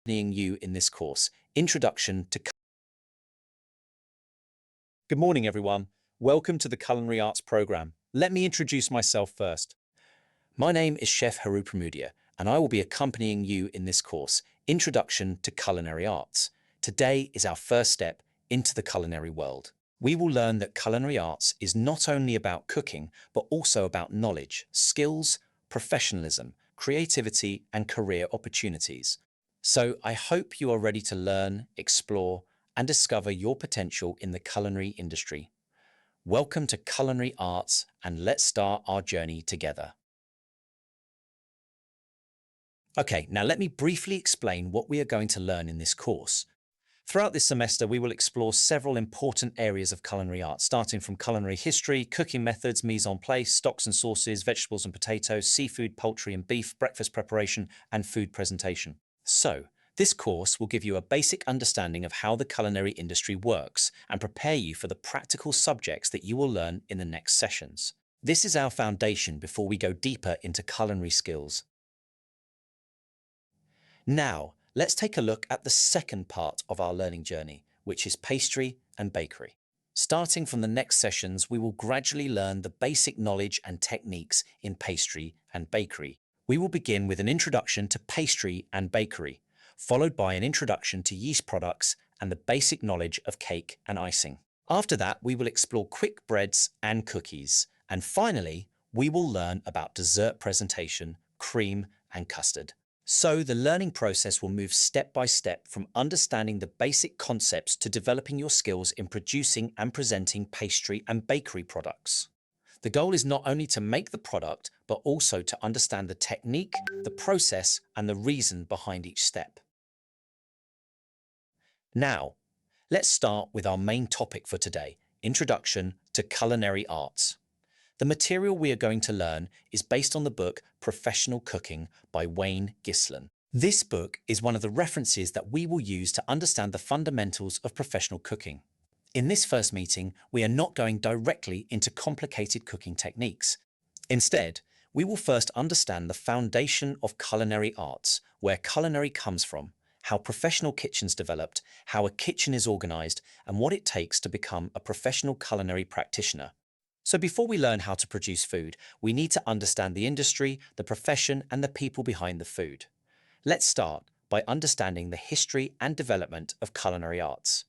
accompanying you in this course, Introduction to Good morning, everyone. Welcome to the Culinary Arts program. Let me introduce myself first. My name is Chef Heru Pramudia, and I will be accompanying you in this course, Introduction to Culinary Arts. Today is our first step into the culinary world. We will learn that culinary arts is not only about cooking, but also about knowledge, skills, professionalism, creativity, and career opportunities. So I hope you are ready to learn, explore, and discover your potential in the culinary industry. Welcome to Culinary Arts, and let's start our journey together. Okay, now let me briefly explain what we are going to learn in this course. Throughout this semester, we will explore several important areas of culinary arts, starting from culinary history, cooking methods, mise en place, stocks and sauces, vegetables and potatoes, seafood, poultry and beef, breakfast preparation, and food presentation. So, this course will give you a basic understanding of how the culinary industry works and prepare you for the practical subjects that you will learn in the next sessions. This is our foundation before we go deeper into culinary skills. Now, let's take a look at the second part of our learning journey, which is pastry and bakery. Starting from the next sessions, we will gradually learn the basic knowledge and techniques in pastry and bakery. We will begin with an introduction to pastry and bakery, followed by an introduction to yeast products and the basic knowledge of cake and icing. After that, we will explore quick breads and cookies. And finally, we will learn about dessert presentation, cream, and custard. So the learning process will move step by step from understanding the basic concepts to developing your skills in producing and presenting pastry and bakery products. The goal is not only to make the product, but also to understand the technique, the process, and the reason behind each step. Now, let's start with our main topic for today, Introduction to Culinary Arts. The material we are going to learn is based on the book Professional Cooking by Wayne Gislan. This book is one of the references that we will use to understand the fundamentals of professional cooking. In this first meeting, we are not going directly into complicated cooking techniques. Instead, we will first understand the foundation of culinary arts, where culinary comes from, how professional kitchens developed, how a kitchen is organized, and what it takes to become a professional culinary practitioner. So before we learn how to produce food, we need to understand the industry, the profession, and the people behind the food. Let's start by understanding the history and development of culinary arts.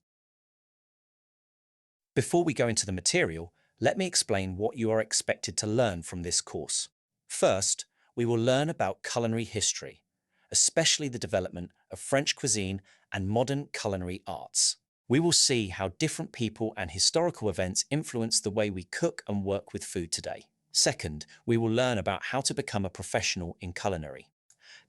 Before we go into the material, let me explain what you are expected to learn from this course. First, we will learn about culinary history, especially the development of French cuisine and modern culinary arts. We will see how different people and historical events influence the way we cook and work with food today. Second, we will learn about how to become a professional in culinary.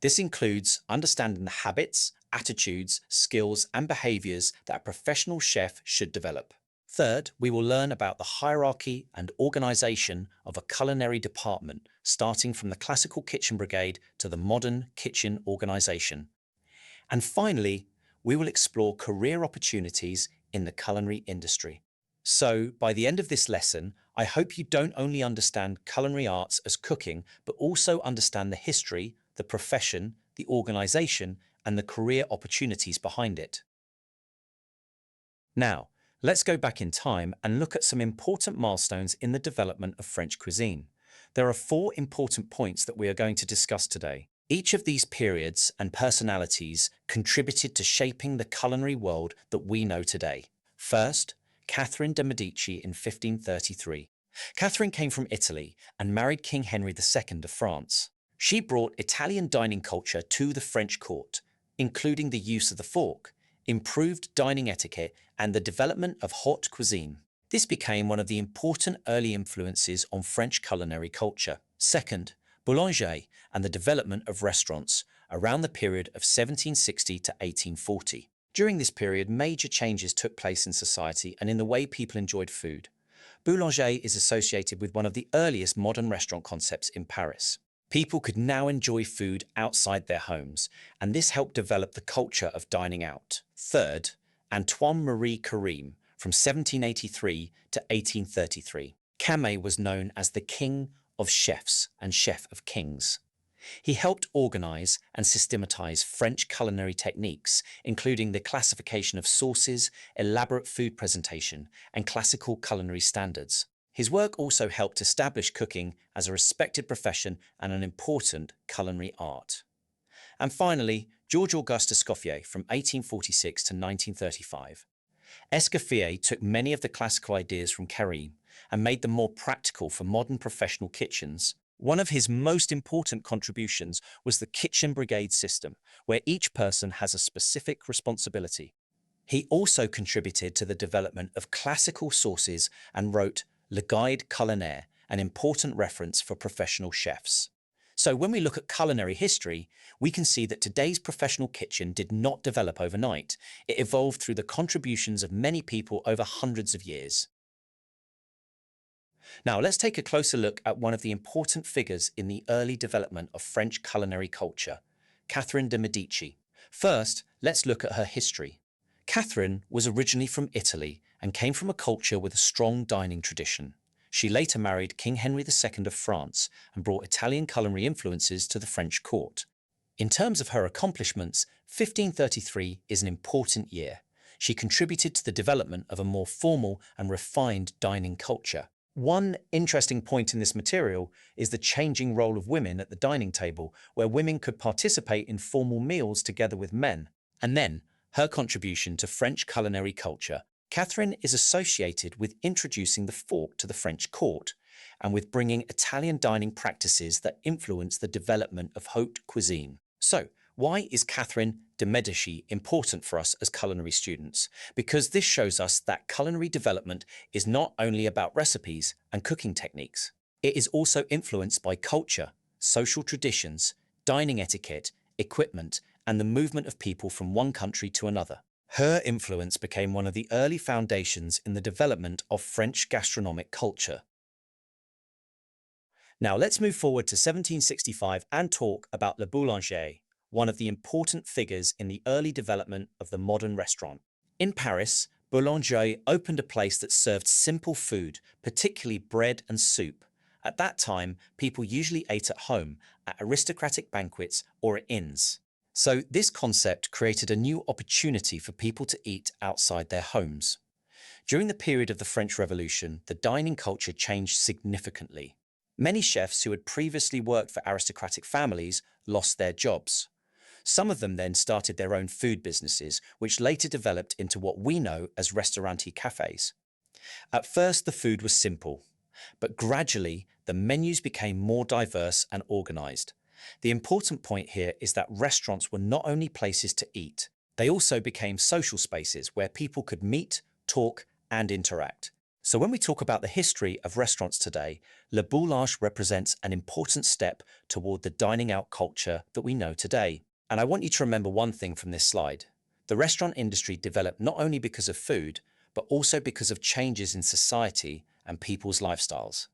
This includes understanding the habits, attitudes, skills, and behaviors that a professional chef should develop. Third, we will learn about the hierarchy and organization of a culinary department, starting from the classical kitchen brigade to the modern kitchen organization. And finally, we will explore career opportunities in the culinary industry. So, by the end of this lesson, I hope you don't only understand culinary arts as cooking, but also understand the history, the profession, the organization, and the career opportunities behind it. Now, let's go back in time and look at some important milestones in the development of French cuisine. There are 4 important points that we are going to discuss today. Each of these periods and personalities contributed to shaping the culinary world that we know today. First, Catherine de' Medici in 1533. Catherine came from Italy and married King Henry II of France. She brought Italian dining culture to the French court, including the use of the fork, improved dining etiquette, and the development of haute cuisine. This became one of the important early influences on French culinary culture. Second, Boulanger and the development of restaurants around the period of 1760 to 1840. During this period, major changes took place in society and in the way people enjoyed food. Boulanger is associated with one of the earliest modern restaurant concepts in Paris. People could now enjoy food outside their homes, and this helped develop the culture of dining out. Third, Antoine Marie Carême from 1783 to 1833. Carême was known as the king of chefs and chef of kings. He helped organize and systematize French culinary techniques, including the classification of sauces, elaborate food presentation, and classical culinary standards. His work also helped establish cooking as a respected profession and an important culinary art. And finally, Georges-Auguste Escoffier from 1846 to 1935. Escoffier took many of the classical ideas from Carême and made them more practical for modern professional kitchens. One of his most important contributions was the kitchen brigade system, where each person has a specific responsibility. He also contributed to the development of classical sauces and wrote Le Guide Culinaire, an important reference for professional chefs. So when we look at culinary history, we can see that today's professional kitchen did not develop overnight. It evolved through the contributions of many people over hundreds of years. Now let's take a closer look at one of the important figures in the early development of French culinary culture, Catherine de' Medici. First, let's look at her history. Catherine was originally from Italy and came from a culture with a strong dining tradition. She later married King Henry II of France and brought Italian culinary influences to the French court. In terms of her accomplishments, 1533 is an important year. She contributed to the development of a more formal and refined dining culture. One interesting point in this material is the changing role of women at the dining table, where women could participate in formal meals together with men. And then, her contribution to French culinary culture. Catherine is associated with introducing the fork to the French court and with bringing Italian dining practices that influence the development of haute cuisine. So, why is Catherine de' Medici important for us as culinary students? Because this shows us that culinary development is not only about recipes and cooking techniques. It is also influenced by culture, social traditions, dining etiquette, equipment, and the movement of people from one country to another. Her influence became one of the early foundations in the development of French gastronomic culture. Now let's move forward to 1765 and talk about Le Boulanger, one of the important figures in the early development of the modern restaurant. In Paris, Boulanger opened a place that served simple food, particularly bread and soup. At that time, people usually ate at home, at aristocratic banquets, or at inns. So this concept created a new opportunity for people to eat outside their homes. During the period of the French Revolution, the dining culture changed significantly. Many chefs who had previously worked for aristocratic families lost their jobs. Some of them then started their own food businesses, which later developed into what we know as restauranti cafes. At first, the food was simple, but gradually the menus became more diverse and organized. The important point here is that restaurants were not only places to eat, they also became social spaces where people could meet, talk, and interact. So when we talk about the history of restaurants today, Le Boulanger represents an important step toward the dining out culture that we know today. And I want you to remember one thing from this slide. The restaurant industry developed not only because of food, but also because of changes in society and people's lifestyles.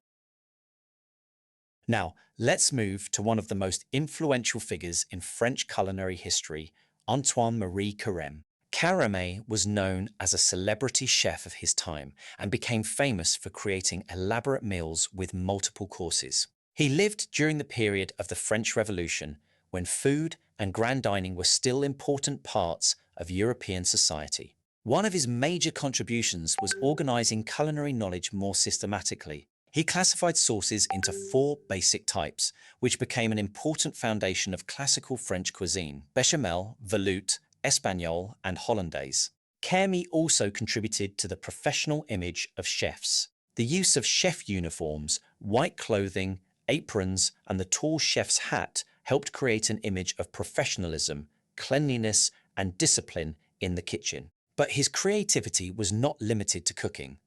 Now, let's move to one of the most influential figures in French culinary history, Antoine-Marie Carême. Carême was known as a celebrity chef of his time and became famous for creating elaborate meals with multiple courses. He lived during the period of the French Revolution, when food and grand dining were still important parts of European society. One of his major contributions was organizing culinary knowledge more systematically. He classified sauces into 4 basic types, which became an important foundation of classical French cuisine: bechamel, veloute, espagnole, and hollandaise. Carême also contributed to the professional image of chefs. The use of chef uniforms, white clothing, aprons, and the tall chef's hat helped create an image of professionalism, cleanliness, and discipline in the kitchen. But his creativity was not limited to cooking.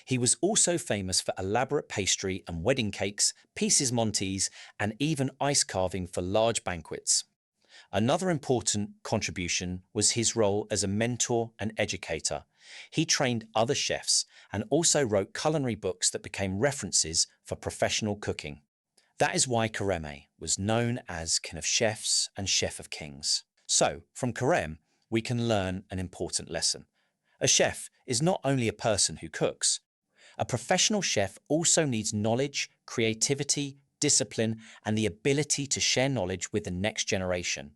He was also famous for elaborate pastry and wedding cakes, pieces montés, and even ice carving for large banquets. Another important contribution was his role as a mentor and educator. He trained other chefs and also wrote culinary books that became references for professional cooking. That is why Carême was known as King of Chefs and Chef of Kings. So, from Carême, we can learn an important lesson. A chef is not only a person who cooks. A professional chef also needs knowledge, creativity, discipline, and the ability to share knowledge with the next generation.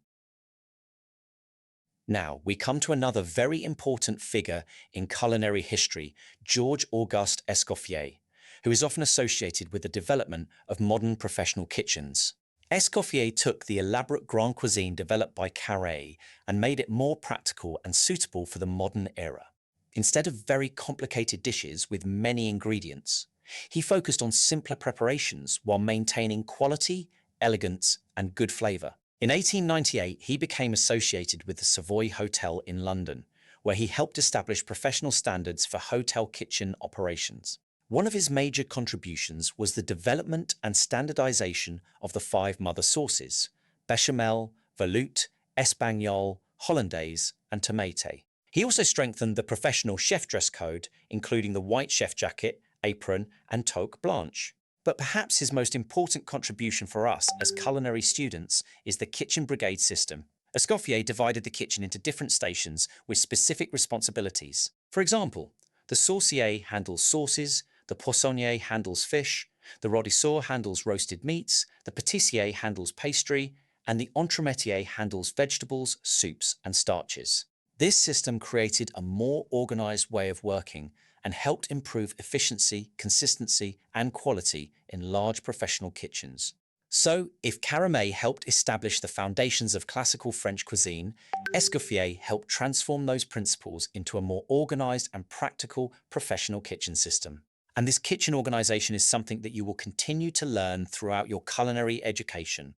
Now, we come to another very important figure in culinary history, Georges-Auguste Escoffier, who is often associated with the development of modern professional kitchens. Escoffier took the elaborate grand cuisine developed by Carré and made it more practical and suitable for the modern era. Instead of very complicated dishes with many ingredients, he focused on simpler preparations while maintaining quality, elegance, and good flavor. In 1898, he became associated with the Savoy Hotel in London, where he helped establish professional standards for hotel kitchen operations. One of his major contributions was the development and standardization of the 5 mother sauces: bechamel, veloute, espagnole, hollandaise, and tomate. He also strengthened the professional chef dress code, including the white chef jacket, apron, and toque blanche. But perhaps his most important contribution for us as culinary students is the kitchen brigade system. Escoffier divided the kitchen into different stations with specific responsibilities. For example, the saucier handles sauces, the poissonnier handles fish, the rôtisseur handles roasted meats, the pâtissier handles pastry, and the entremetier handles vegetables, soups, and starches. This system created a more organized way of working and helped improve efficiency, consistency, and quality in large professional kitchens. So, if Carême helped establish the foundations of classical French cuisine, Escoffier helped transform those principles into a more organized and practical professional kitchen system. And this kitchen organization is something that you will continue to learn throughout your culinary education.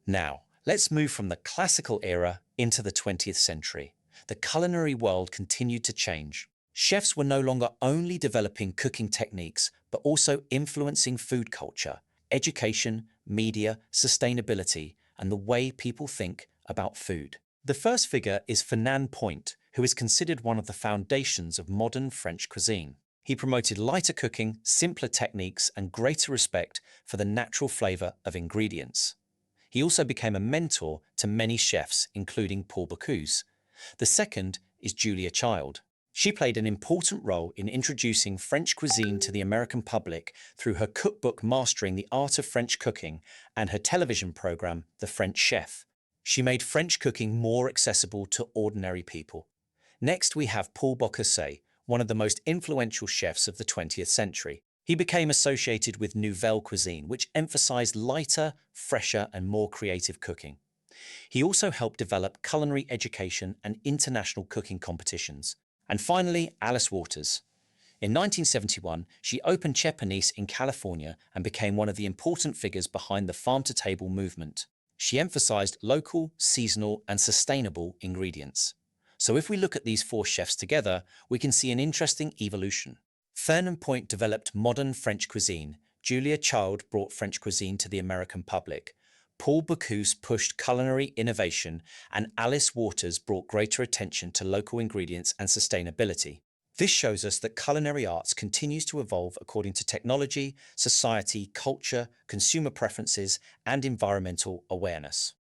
Now, let's move from the classical era into the 20th century. The culinary world continued to change. Chefs were no longer only developing cooking techniques, but also influencing food culture, education, media, sustainability, and the way people think about food. The first figure is Fernand Point, who is considered one of the foundations of modern French cuisine. He promoted lighter cooking, simpler techniques, and greater respect for the natural flavor of ingredients. He also became a mentor to many chefs, including Paul Bocuse. The second is Julia Child. She played an important role in introducing French cuisine to the American public through her cookbook Mastering the Art of French Cooking and her television program, The French Chef. She made French cooking more accessible to ordinary people. Next, we have Paul Bocuse, one of the most influential chefs of the 20th century. He became associated with Nouvelle Cuisine, which emphasized lighter, fresher, and more creative cooking. He also helped develop culinary education and international cooking competitions. And finally, Alice Waters. In 1971, she opened Chef Panisse in California and became one of the important figures behind the farm-to-table movement. She emphasized local, seasonal, and sustainable ingredients. So if we look at these 4 chefs together, we can see an interesting evolution. Fernand Point developed modern French cuisine. Julia Child brought French cuisine to the American public. Paul Bocuse pushed culinary innovation, and Alice Waters brought greater attention to local ingredients and sustainability. This shows us that culinary arts continues to evolve according to technology, society, culture, consumer preferences, and environmental awareness.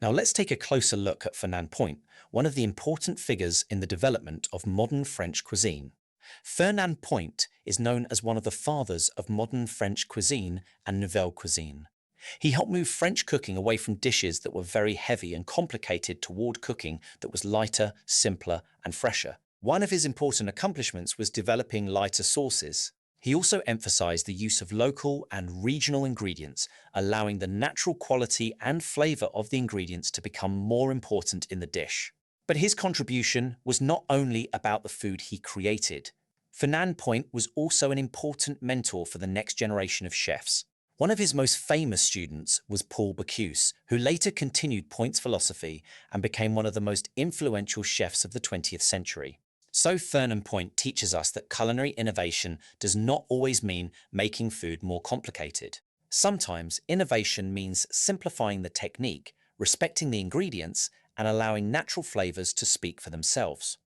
Now let's take a closer look at Fernand Point, one of the important figures in the development of modern French cuisine. Fernand Point is known as one of the fathers of modern French cuisine and Nouvelle Cuisine. He helped move French cooking away from dishes that were very heavy and complicated toward cooking that was lighter, simpler, and fresher. One of his important accomplishments was developing lighter sauces. He also emphasized the use of local and regional ingredients, allowing the natural quality and flavor of the ingredients to become more important in the dish. But his contribution was not only about the food he created. Fernand Point was also an important mentor for the next generation of chefs. One of his most famous students was Paul Bocuse, who later continued Point's philosophy and became one of the most influential chefs of the 20th century. So Fernand Point teaches us that culinary innovation does not always mean making food more complicated. Sometimes innovation means simplifying the technique, respecting the ingredients, and allowing natural flavors to speak for themselves.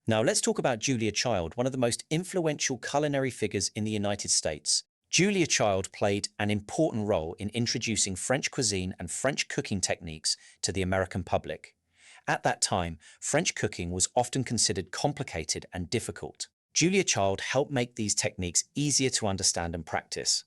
Now let's talk about Julia Child, one of the most influential culinary figures in the United States. Julia Child played an important role in introducing French cuisine and French cooking techniques to the American public. At that time, French cooking was often considered complicated and difficult. Julia Child helped make these techniques easier to understand and practice.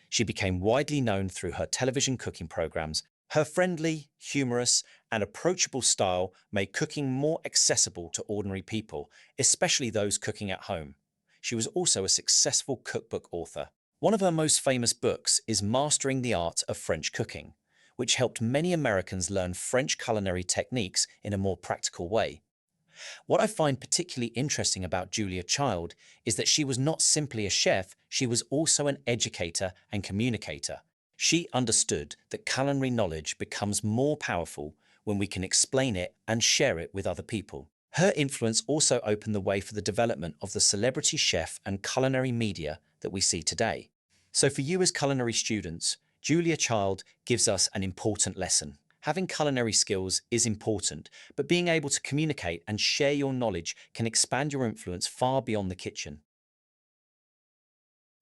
She became widely known through her television cooking programs. Her friendly, humorous, and approachable style made cooking more accessible to ordinary people, especially those cooking at home. She was also a successful cookbook author. One of her most famous books is Mastering the Art of French Cooking, which helped many Americans learn French culinary techniques in a more practical way. What I find particularly interesting about Julia Child is that she was not simply a chef, she was also an educator and communicator. She understood that culinary knowledge becomes more powerful when we can explain it and share it with other people. Her influence also opened the way for the development of the celebrity chef and culinary media that we see today. So for you as culinary students, Julia Child gives us an important lesson. Having culinary skills is important, but being able to communicate and share your knowledge can expand your influence far beyond the kitchen.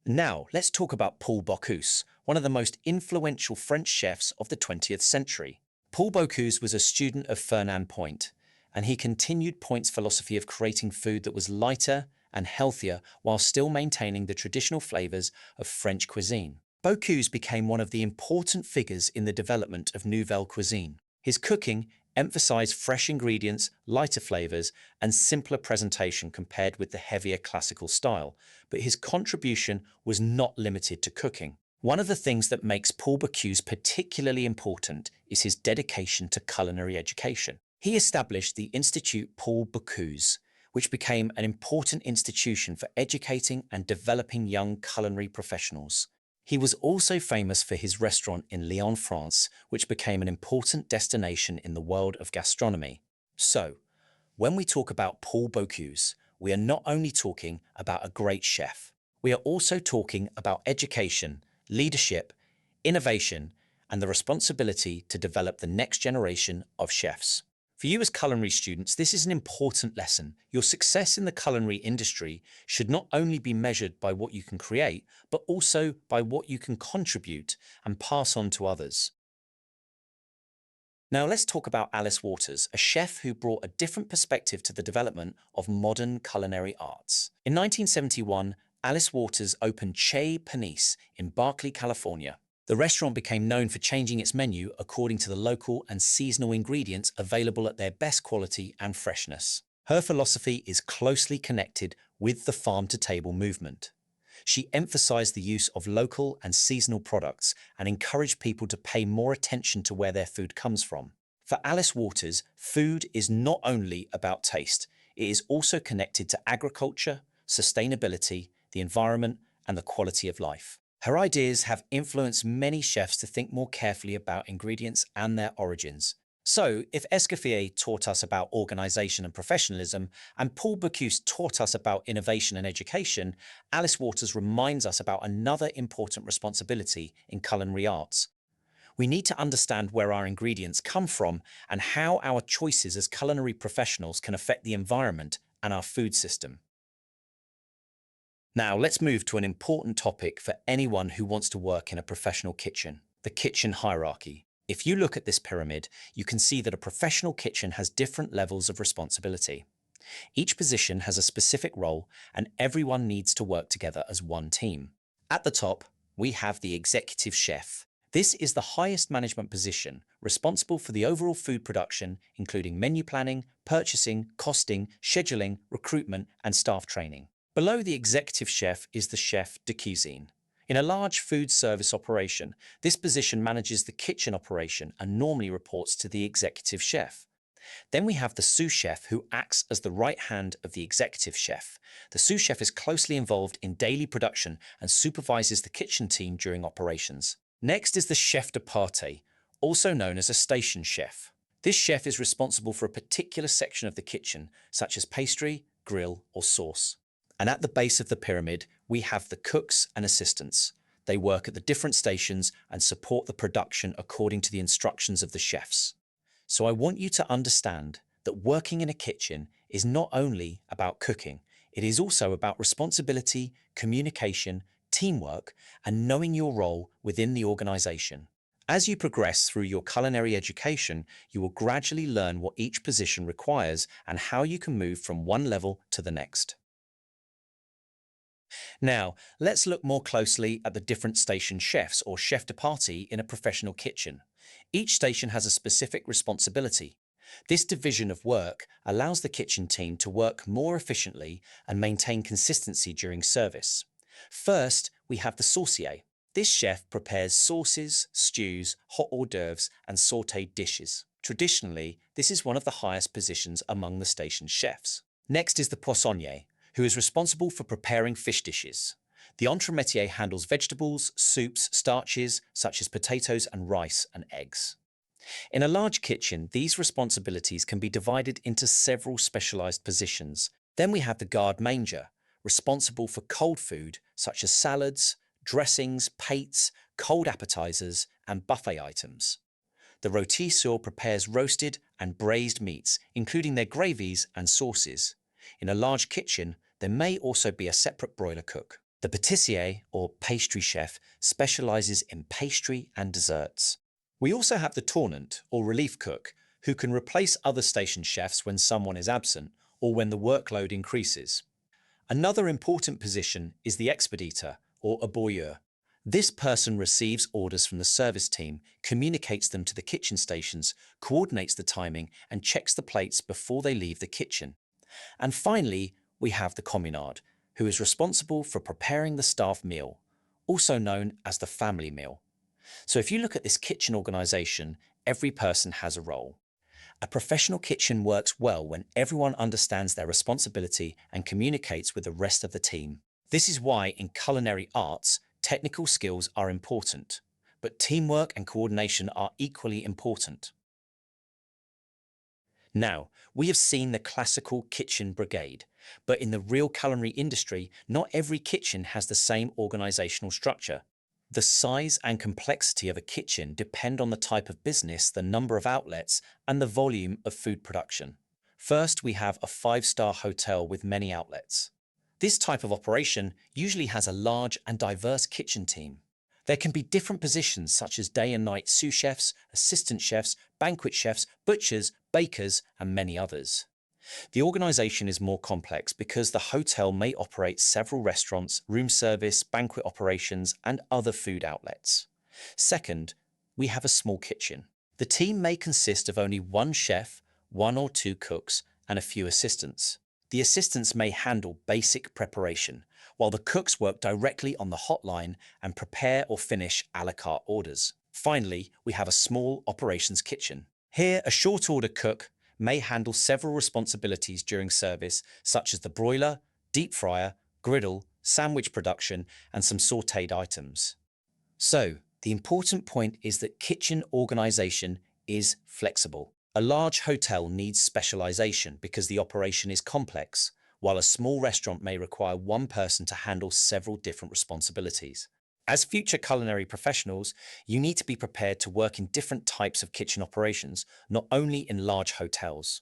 Now, let's talk about Paul Bocuse, one of the most influential French chefs of the 20th century. Paul Bocuse was a student of Fernand Point, and he continued Point's philosophy of creating food that was lighter and healthier while still maintaining the traditional flavors of French cuisine. Bocuse became one of the important figures in the development of Nouvelle Cuisine. His cooking emphasized fresh ingredients, lighter flavors, and simpler presentation compared with the heavier classical style, but his contribution was not limited to cooking. One of the things that makes Paul Bocuse particularly important is his dedication to culinary education. He established the Institute Paul Bocuse, which became an important institution for educating and developing young culinary professionals. He was also famous for his restaurant in Lyon, France, which became an important destination in the world of gastronomy. So, when we talk about Paul Bocuse, we are not only talking about a great chef, we are also talking about education, leadership, innovation, and the responsibility to develop the next generation of chefs. For you as culinary students, this is an important lesson. Your success in the culinary industry should not only be measured by what you can create, but also by what you can contribute and pass on to others. Now let's talk about Alice Waters, a chef who brought a different perspective to the development of modern culinary arts. In 1971, Alice Waters opened Chez Panisse in Berkeley, California. The restaurant became known for changing its menu according to the local and seasonal ingredients available at their best quality and freshness. Her philosophy is closely connected with the farm-to-table movement. She emphasized the use of local and seasonal products and encouraged people to pay more attention to where their food comes from. For Alice Waters, food is not only about taste, it is also connected to agriculture, sustainability, the environment, and the quality of life. Her ideas have influenced many chefs to think more carefully about ingredients and their origins. So, if Escoffier taught us about organization and professionalism, and Paul Bocuse taught us about innovation and education, Alice Waters reminds us about another important responsibility in culinary arts. We need to understand where our ingredients come from and how our choices as culinary professionals can affect the environment and our food system. Now let's move to an important topic for anyone who wants to work in a professional kitchen, the kitchen hierarchy. If you look at this pyramid, you can see that a professional kitchen has different levels of responsibility. Each position has a specific role and everyone needs to work together as one team. At the top, we have the executive chef. This is the highest management position, responsible for the overall food production, including menu planning, purchasing, costing, scheduling, recruitment, and staff training. Below the executive chef is the chef de cuisine. In a large food service operation, this position manages the kitchen operation and normally reports to the executive chef. Then we have the sous chef, who acts as the right hand of the executive chef. The sous chef is closely involved in daily production and supervises the kitchen team during operations. Next is the chef de partie, also known as a station chef. This chef is responsible for a particular section of the kitchen, such as pastry, grill, or sauce. And at the base of the pyramid, we have the cooks and assistants. They work at the different stations and support the production according to the instructions of the chefs. So I want you to understand that working in a kitchen is not only about cooking, it is also about responsibility, communication, teamwork, and knowing your role within the organization. As you progress through your culinary education, you will gradually learn what each position requires and how you can move from one level to the next. Now, let's look more closely at the different station chefs or chef de partie in a professional kitchen. Each station has a specific responsibility. This division of work allows the kitchen team to work more efficiently and maintain consistency during service. First, we have the saucier. This chef prepares sauces, stews, hot hors d'oeuvres, and sautéed dishes. Traditionally, this is one of the highest positions among the station chefs. Next is the poissonnier, who is responsible for preparing fish dishes. The entremetier handles vegetables, soups, starches, such as potatoes and rice and eggs. In a large kitchen, these responsibilities can be divided into several specialized positions. Then we have the garde manger, responsible for cold food such as salads, dressings, pates, cold appetizers, and buffet items. The rôtisseur prepares roasted and braised meats, including their gravies and sauces. In a large kitchen, there may also be a separate broiler cook. The pâtissier, or pastry chef, specializes in pastry and desserts. We also have the tournant, or relief cook, who can replace other station chefs when someone is absent or when the workload increases. Another important position is the expeditor, or aboyeur. This person receives orders from the service team, communicates them to the kitchen stations, coordinates the timing, and checks the plates before they leave the kitchen. And finally, we have the communard, who is responsible for preparing the staff meal, also known as the family meal. So if you look at this kitchen organization, every person has a role. A professional kitchen works well when everyone understands their responsibility and communicates with the rest of the team. This is why in culinary arts, technical skills are important, but teamwork and coordination are equally important. Now, we have seen the classical kitchen brigade, but in the real culinary industry, not every kitchen has the same organizational structure. The size and complexity of a kitchen depend on the type of business, the number of outlets, and the volume of food production. First, we have a five-star hotel with many outlets. This type of operation usually has a large and diverse kitchen team. There can be different positions such as day and night sous chefs, assistant chefs, banquet chefs, butchers, bakers, and many others. The organization is more complex because the hotel may operate several restaurants, room service, banquet operations, and other food outlets. Second, we have a small kitchen. The team may consist of only one chef, one or two cooks, and a few assistants. The assistants may handle basic preparation, while the cooks work directly on the hotline and prepare or finish a la carte orders. Finally, we have a small operations kitchen. Here, a short order cook may handle several responsibilities during service, such as the broiler, deep fryer, griddle, sandwich production, and some sautéed items. So, the important point is that kitchen organization is flexible. A large hotel needs specialization because the operation is complex, while a small restaurant may require one person to handle several different responsibilities. As future culinary professionals, you need to be prepared to work in different types of kitchen operations, not only in large hotels.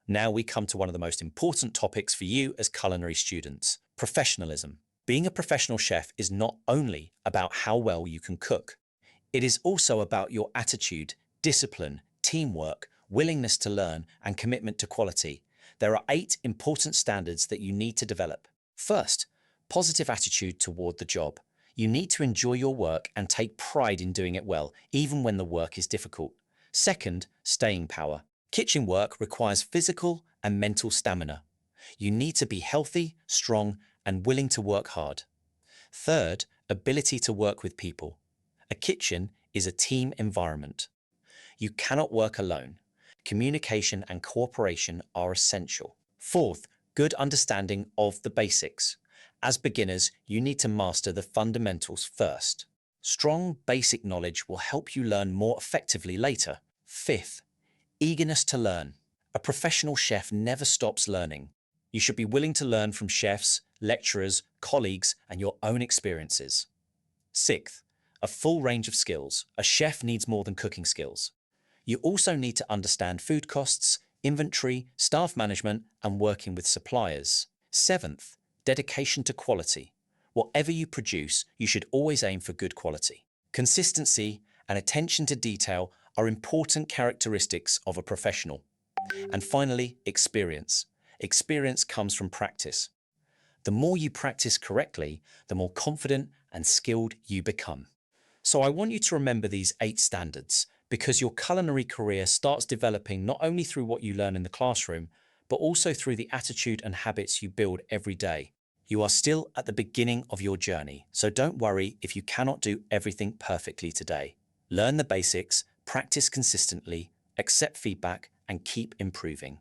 Now we come to one of the most important topics for you as culinary students: professionalism. Being a professional chef is not only about how well you can cook. It is also about your attitude, discipline, teamwork, willingness to learn, and commitment to quality. There are 8 important standards that you need to develop. First, positive attitude toward the job. You need to enjoy your work and take pride in doing it well, even when the work is difficult. Second, staying power. Kitchen work requires physical and mental stamina. You need to be healthy, strong, and willing to work hard. Third, ability to work with people. A kitchen is a team environment. You cannot work alone. Communication and cooperation are essential. Fourth, good understanding of the basics. As beginners, you need to master the fundamentals first. Strong basic knowledge will help you learn more effectively later. Fifth, eagerness to learn. A professional chef never stops learning. You should be willing to learn from chefs, lecturers, colleagues, and your own experiences. Sixth, a full range of skills. A chef needs more than cooking skills. You also need to understand food costs, inventory, staff management, and working with suppliers. Seventh, dedication to quality. Whatever you produce, you should always aim for good quality. Consistency and attention to detail are important characteristics of a professional. And finally, experience. Experience comes from practice. The more you practice correctly, the more confident and skilled you become. So I want you to remember these 8 standards because your culinary career starts developing not only through what you learn in the classroom, but also through the attitude and habits you build every day. You are still at the beginning of your journey, so don't worry if you cannot do everything perfectly today. Learn the basics, practice consistently, accept feedback, and keep improving.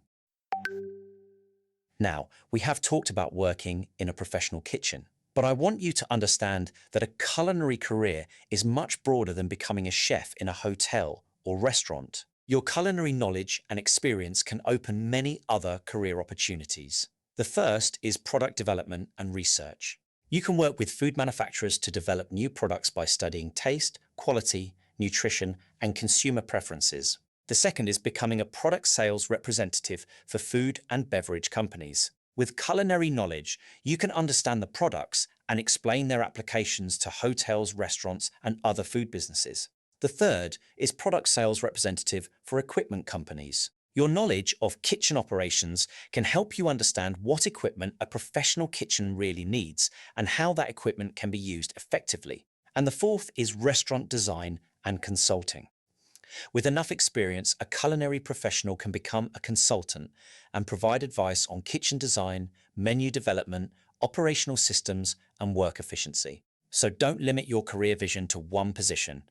Now, we have talked about working in a professional kitchen, but I want you to understand that a culinary career is much broader than becoming a chef in a hotel or restaurant. Your culinary knowledge and experience can open many other career opportunities. The first is product development and research. You can work with food manufacturers to develop new products by studying taste, quality, nutrition, and consumer preferences. The second is becoming a product sales representative for food and beverage companies. With culinary knowledge, you can understand the products and explain their applications to hotels, restaurants, and other food businesses. The third is product sales representative for equipment companies. Your knowledge of kitchen operations can help you understand what equipment a professional kitchen really needs and how that equipment can be used effectively. And the fourth is restaurant design and consulting. With enough experience, a culinary professional can become a consultant and provide advice on kitchen design, menu development, operational systems, and work efficiency. So don't limit your career vision to one position.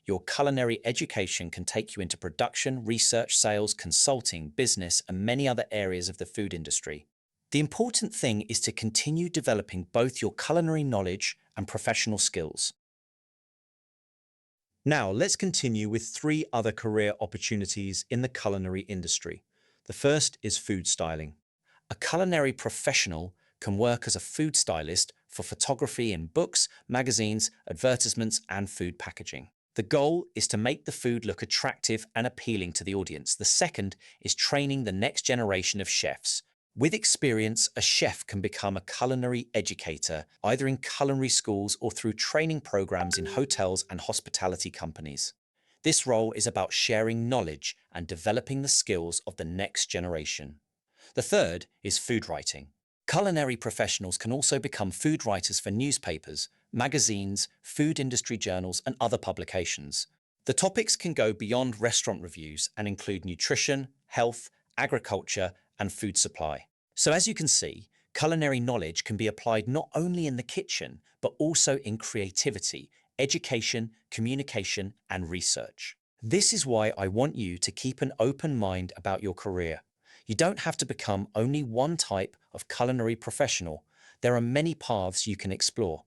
Your culinary education can take you into production, research, sales, consulting, business, and many other areas of the food industry. The important thing is to continue developing both your culinary knowledge and professional skills. Now, let's continue with 3 other career opportunities in the culinary industry. The first is food styling. A culinary professional can work as a food stylist for photography in books, magazines, advertisements, and food packaging. The goal is to make the food look attractive and appealing to the audience. The second is training the next generation of chefs. With experience, a chef can become a culinary educator, either in culinary schools or through training programs in hotels and hospitality companies. This role is about sharing knowledge and developing the skills of the next generation. The third is food writing. Culinary professionals can also become food writers for newspapers, magazines, food industry journals, and other publications. The topics can go beyond restaurant reviews and include nutrition, health, agriculture, and food supply. So as you can see, culinary knowledge can be applied not only in the kitchen, but also in creativity, education, communication, and research. This is why I want you to keep an open mind about your career. You don't have to become only one type of culinary professional. There are many paths you can explore.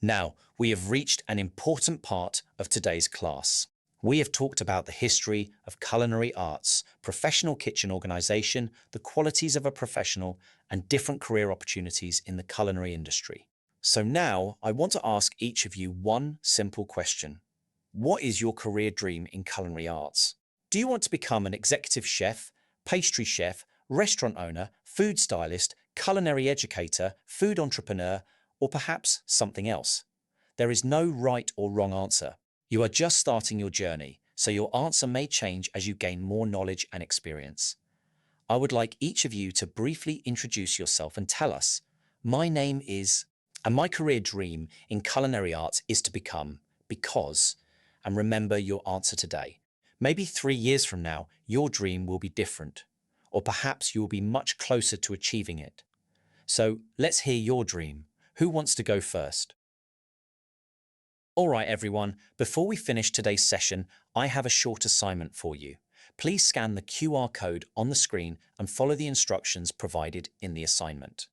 Now, we have reached an important part of today's class. We have talked about the history of culinary arts, professional kitchen organization, the qualities of a professional, and different career opportunities in the culinary industry. So now I want to ask each of you one simple question. What is your career dream in culinary arts? Do you want to become an executive chef, pastry chef, restaurant owner, food stylist, culinary educator, food entrepreneur, or perhaps something else? There is no right or wrong answer. You are just starting your journey, so your answer may change as you gain more knowledge and experience. I would like each of you to briefly introduce yourself and tell us, my name is, and my career dream in culinary arts is to become, because, and remember your answer today. Maybe 3 years from now, your dream will be different, or perhaps you will be much closer to achieving it. So let's hear your dream. Who wants to go first? All right, everyone, before we finish today's session, I have a short assignment for you. Please scan the QR code on the screen and follow the instructions provided in the assignment.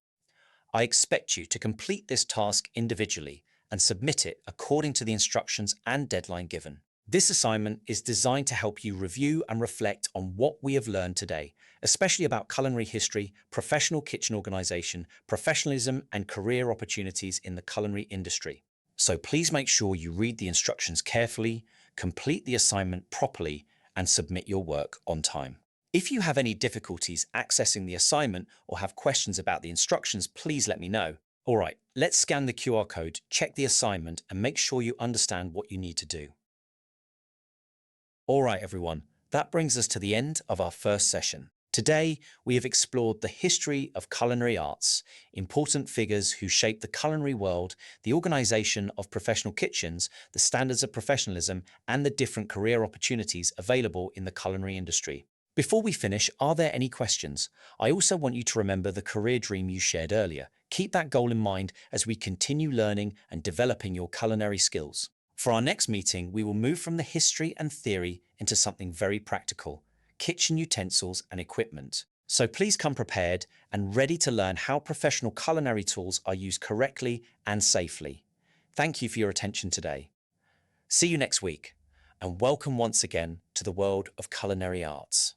I expect you to complete this task individually and submit it according to the instructions and deadline given. This assignment is designed to help you review and reflect on what we have learned today, especially about culinary history, professional kitchen organization, professionalism, and career opportunities in the culinary industry. So please make sure you read the instructions carefully, complete the assignment properly, and submit your work on time. If you have any difficulties accessing the assignment or have questions about the instructions, please let me know. All right, let's scan the QR code, check the assignment, and make sure you understand what you need to do. All right, everyone, that brings us to the end of our first session. Today, we have explored the history of culinary arts, important figures who shaped the culinary world, the organization of professional kitchens, the standards of professionalism, and the different career opportunities available in the culinary industry. Before we finish, are there any questions? I also want you to remember the career dream you shared earlier. Keep that goal in mind as we continue learning and developing your culinary skills. For our next meeting, we will move from the history and theory into something very practical: kitchen utensils and equipment. So please come prepared and ready to learn how professional culinary tools are used correctly and safely. Thank you for your attention today. See you next week, and welcome once again to the world of culinary arts.